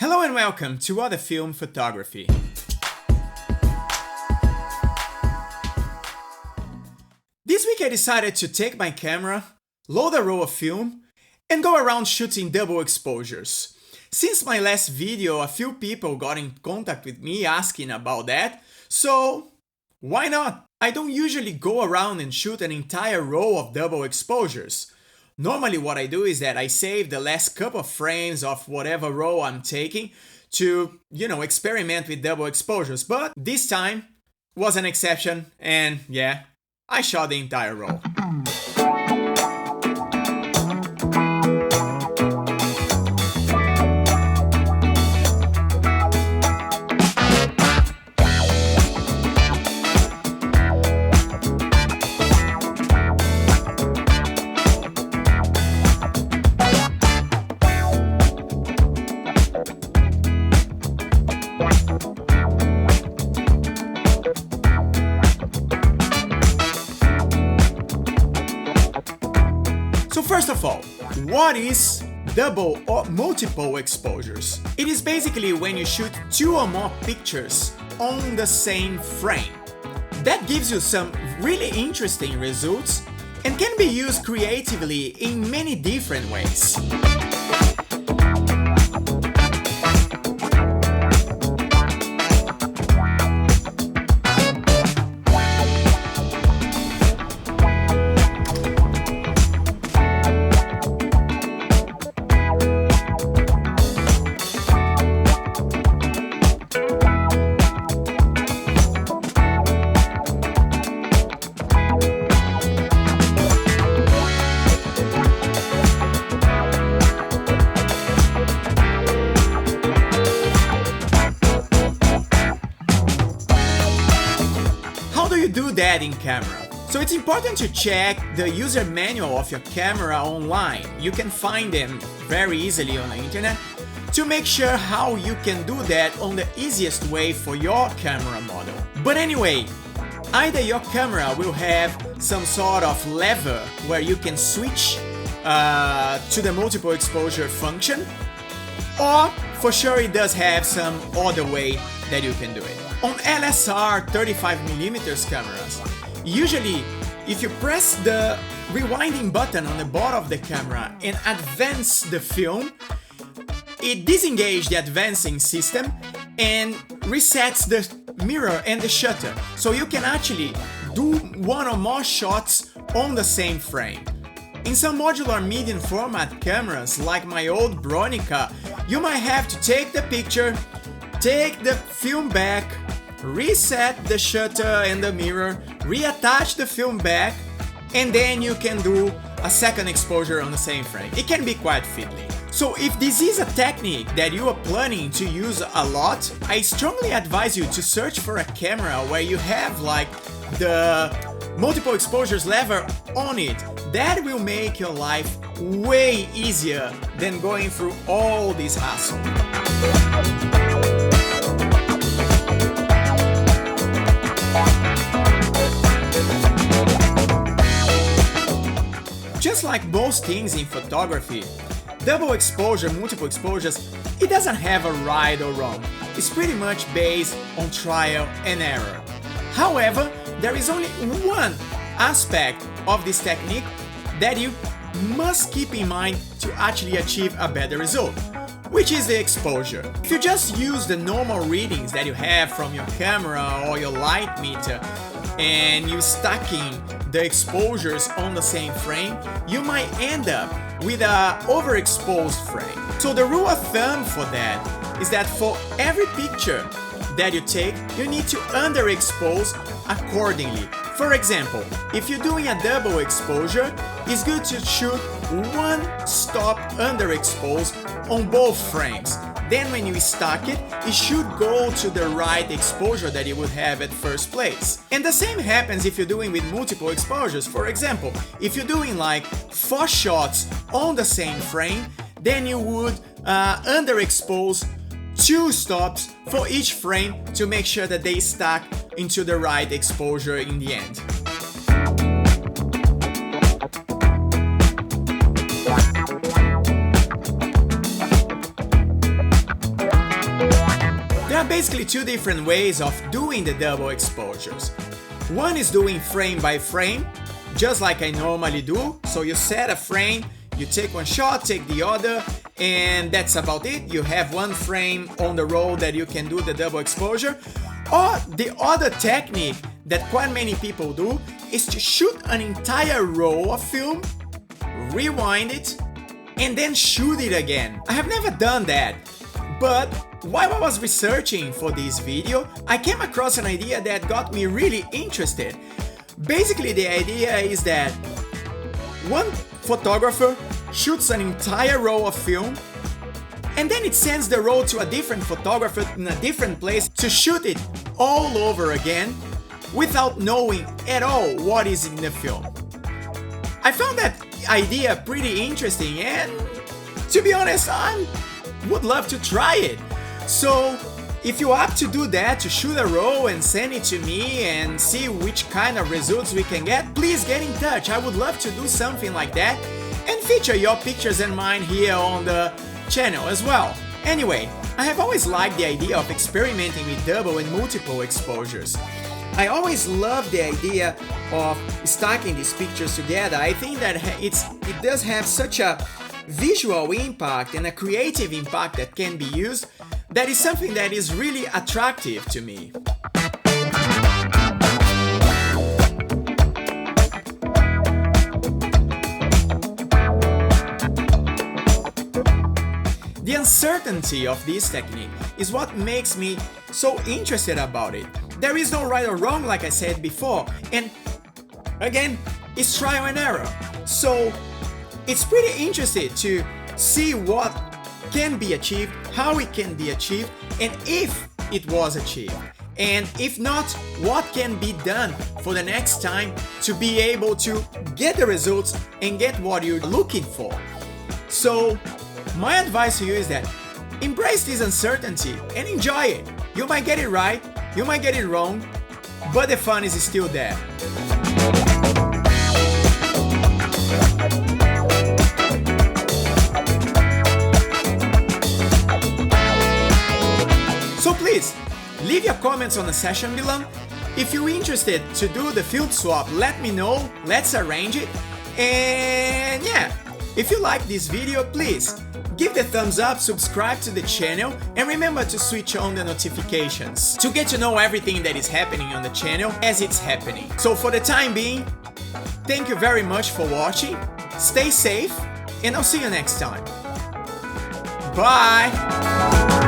Hello and welcome to Other Film Photography. This week I decided to take my camera, load a roll of film, and go around shooting double exposures. Since my last video, a few people got in contact with me asking about that, so why not? I don't usually go around and shoot an entire row of double exposures. Normally what I do is that I save the last couple of frames of whatever row I'm taking to, experiment with double exposures. But this time was an exception and yeah, I shot the entire row. First of all, what is double or multiple exposures? It is basically when you shoot two or more pictures on the same frame. That gives you some really interesting results and can be used creatively in many different ways. Do that in camera. So it's important to check the user manual of your camera online. You can find them very easily on the internet to make sure how you can do that on the easiest way for your camera model. But anyway, either your camera will have some sort of lever where you can switch to the multiple exposure function, or for sure it does have some other way that you can do it. On LSR 35mm cameras, usually if you press the rewinding button on the bottom of the camera and advance the film, it disengages the advancing system and resets the mirror and the shutter, so you can actually do one or more shots on the same frame. In some modular medium format cameras like my old Bronica, you might have to take the picture, take the film back, reset the shutter and the mirror, reattach the film back, and then you can do a second exposure on the same frame. It can be quite fiddly. So if this is a technique that you are planning to use a lot, I strongly advise you to search for a camera where you have like the multiple exposures lever on it. That will make your life way easier than going through all this hassle. Just like most things in photography, double exposure, multiple exposures, it doesn't have a right or wrong. It's pretty much based on trial and error. However, there is only one aspect of this technique that you must keep in mind to actually achieve a better result, which is the exposure. If you just use the normal readings that you have from your camera or your light meter and you're stacking the exposures on the same frame, you might end up with an overexposed frame. So the rule of thumb for that is that for every picture that you take, you need to underexpose accordingly. For example, if you're doing a double exposure, it's good to shoot one stop underexposed on both frames. Then when you stack it, it should go to the right exposure that you would have at first place. And the same happens if you're doing with multiple exposures. For example, if you're doing like 4 shots on the same frame, then you would underexpose 2 stops for each frame to make sure that they stack into the right exposure in the end. are basically two different ways of doing the double exposures. One is doing frame by frame, just like I normally do. So you set a frame, you take one shot, take the other, and that's about it. You have one frame on the roll that you can do the double exposure. Or the other technique that quite many people do is to shoot an entire roll of film, rewind it, and then shoot it again. I have never done that, but while I was researching for this video, I came across an idea that got me really interested. Basically, the idea is that one photographer shoots an entire roll of film, and then it sends the roll to a different photographer in a different place to shoot it all over again without knowing at all what is in the film. I found that idea pretty interesting, and to be honest, I would love to try it. So if you opt to do that, to shoot a roll and send it to me and see which kind of results we can get, please get in touch. I would love to do something like that and feature your pictures and mine here on the channel as well. Anyway, I have always liked the idea of experimenting with double and multiple exposures. I always love the idea of stacking these pictures together. I think that it does have such a visual impact and a creative impact that can be used. That is something that is really attractive to me. The uncertainty of this technique is what makes me so interested about it. There is no right or wrong, like I said before, and again, it's trial and error. So it's pretty interesting to see what can be achieved, how it can be achieved, and if it was achieved. And if not, what can be done for the next time to be able to get the results and get what you're looking for. So my advice to you is that embrace this uncertainty and enjoy it. You might get it right, you might get it wrong, but the fun is still there. So please, leave your comments on the section below. If you're interested to do the field swap, let me know, let's arrange it. And yeah, if you like this video, please give the thumbs up, subscribe to the channel, and remember to switch on the notifications to get to know everything that is happening on the channel as it's happening. So for the time being, thank you very much for watching, stay safe, and I'll see you next time. Bye!